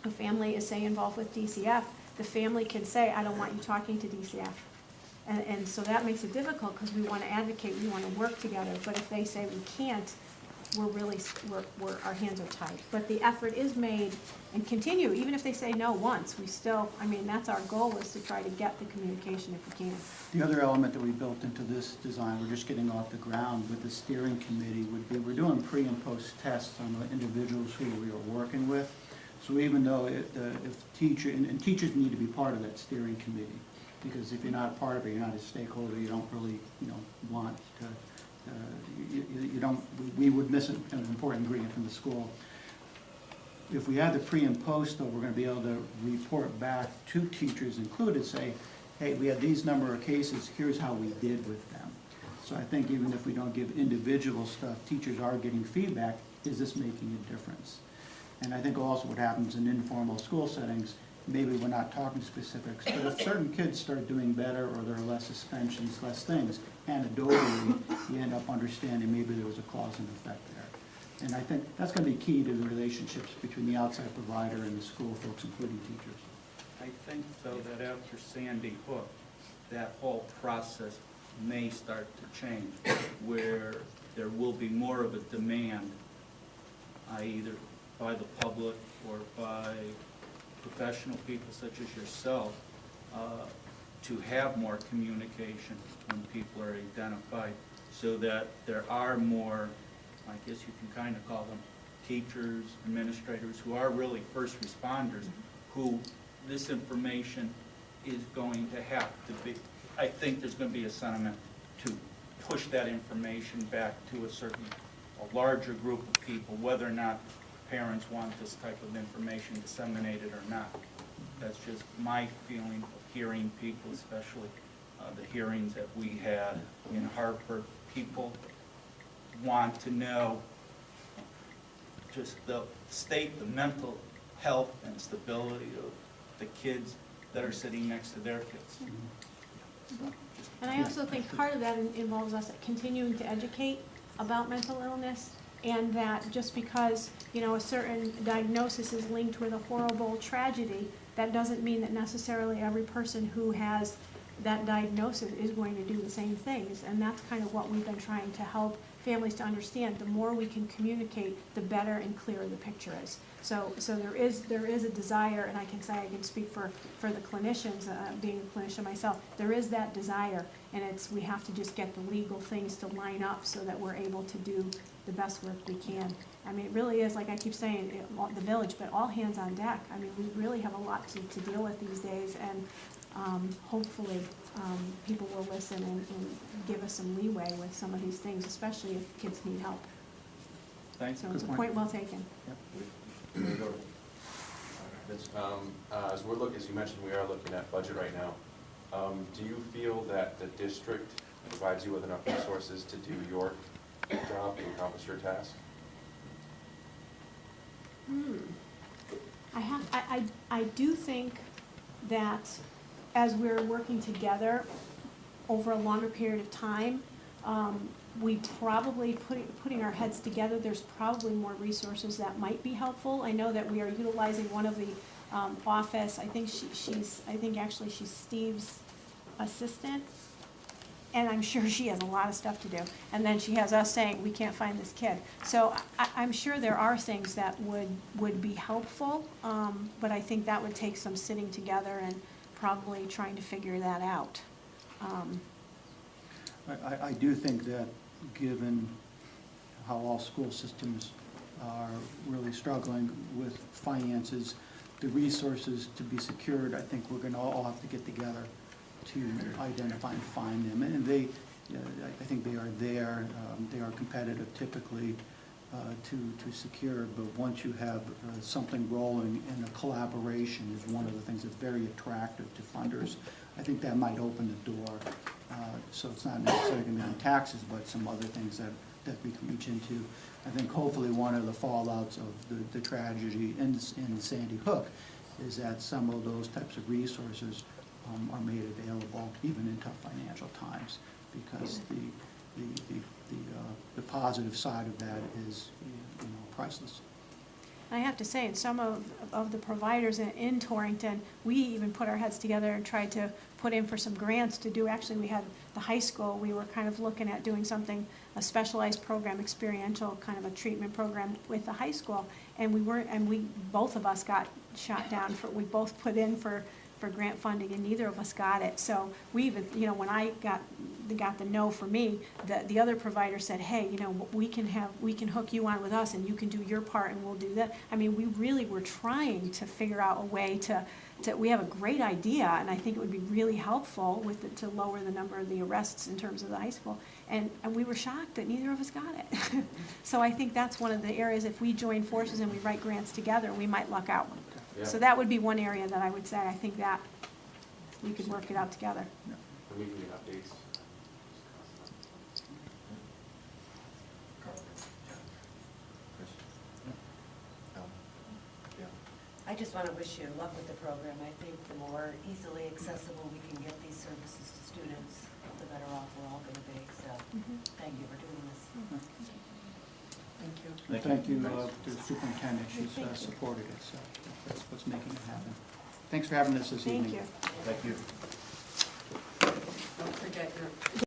a family is, say, involved with DCF, the family can say, I don't want you talking to DCF. And so that makes it difficult because we want to advocate, we want to work together. But if they say we can't, our hands are tied. But the effort is made and continue, even if they say no once, we still, I mean, that's our goal, is to try to get the communication if we can. The other element that we built into this design, we're just getting off the ground with the steering committee, would be we're doing pre and post tests on the individuals who we are working with. So even though if teacher, and teachers need to be part of that steering committee, because if you're not a part of it, you're not a stakeholder, you don't really, want to, we would miss an important ingredient from the school. If we have the pre and post, though, we're going to be able to report back to teachers included, say, hey, we had these number of cases, here's how we did with them. So I think even if we don't give individual stuff, teachers are getting feedback, is this making a difference? And I think also what happens in informal school settings, maybe we're not talking specifics, but if certain kids start doing better or there are less suspensions, less things, anecdotally, you end up understanding maybe there was a cause and effect there. And I think that's going to be key to the relationships between the outside provider and the school folks, including teachers. I think, though, that after Sandy Hook, that whole process may start to change, where there will be more of a demand, either by the public or by professional people such as yourself, to have more communication when people are identified, so that there are more, I guess you can kind of call them teachers, administrators, who are really first responders, who this information is going to have to be, I think there's going to be a sentiment to push that information back to a larger group of people, whether or not parents want this type of information disseminated or not. That's just my feeling of hearing people, especially the hearings that we had in Hartford. People want to know just the state, the mental health and stability of the kids that are sitting next to their kids. And I also think part of that involves us continuing to educate about mental illness, and that just because, a certain diagnosis is linked with a horrible tragedy, that doesn't mean that necessarily every person who has that diagnosis is going to do the same things. And that's kind of what we've been trying to help families to understand. The more we can communicate, the better and clearer the picture is. So there is a desire, and I can speak for the clinicians, being a clinician myself, there is that desire, and we have to just get the legal things to line up so that we're able to do the best work we can. I mean, it really is, like I keep saying, the village, but all hands on deck. I mean, we really have a lot to deal with these days, and hopefully people will listen and give us some leeway with some of these things, especially if kids need help. Thanks. So it's a point well taken. Yep. As you mentioned, we are looking at budget right now. Do you feel that the district provides you with enough resources to do your job, to accomplish your task? I do think that as we're working together over a longer period of time, we probably, putting our heads together, there's probably more resources that might be helpful. I know that we are utilizing one of the office, I think she's Steve's assistant, and I'm sure she has a lot of stuff to do. And then she has us saying, we can't find this kid. So I'm sure there are things that would be helpful, but I think that would take some sitting together and probably trying to figure that out. I do think that given how all school systems are really struggling with finances, the resources to be secured, I think we're gonna all have to get together to identify and find them. And they, I think they are there, they are competitive typically to secure, but once you have something rolling and a collaboration is one of the things that's very attractive to funders. I think that might open the door. So it's not necessarily gonna be on taxes, but some other things that we can reach into. I think hopefully one of the fallouts of the tragedy in Sandy Hook is that some of those types of resources are made available even in tough financial times, because the positive side of that is, you know, priceless. I have to say, in some of the providers in Torrington, we even put our heads together and tried to put in for some grants to do, actually, we had the high school, we were kind of looking at doing something, a specialized program, experiential kind of a treatment program with the high school, and both of us got shot down we both put in for grant funding, and neither of us got it. So we even, you know, when I got the no for me, the other provider said, hey, you know, we can hook you on with us, and you can do your part, and we'll do that. I mean, we really were trying to figure out a way to we have a great idea, and I think it would be really helpful to lower the number of the arrests in terms of the high school. And we were shocked that neither of us got it. So I think that's one of the areas, if we join forces and we write grants together, we might luck out. Yeah. So that would be one area that I would say, I think that we could work it out together. The weekly updates. I just want to wish you luck with the program. I think the more easily accessible we can get these services to students, the better off we're all going to be. So thank you for doing this. Thank you. And thank you to the superintendent, she's supported it, so that's what's making it happen. Thanks for having us this evening. Thank you. Thank you. Don't forget your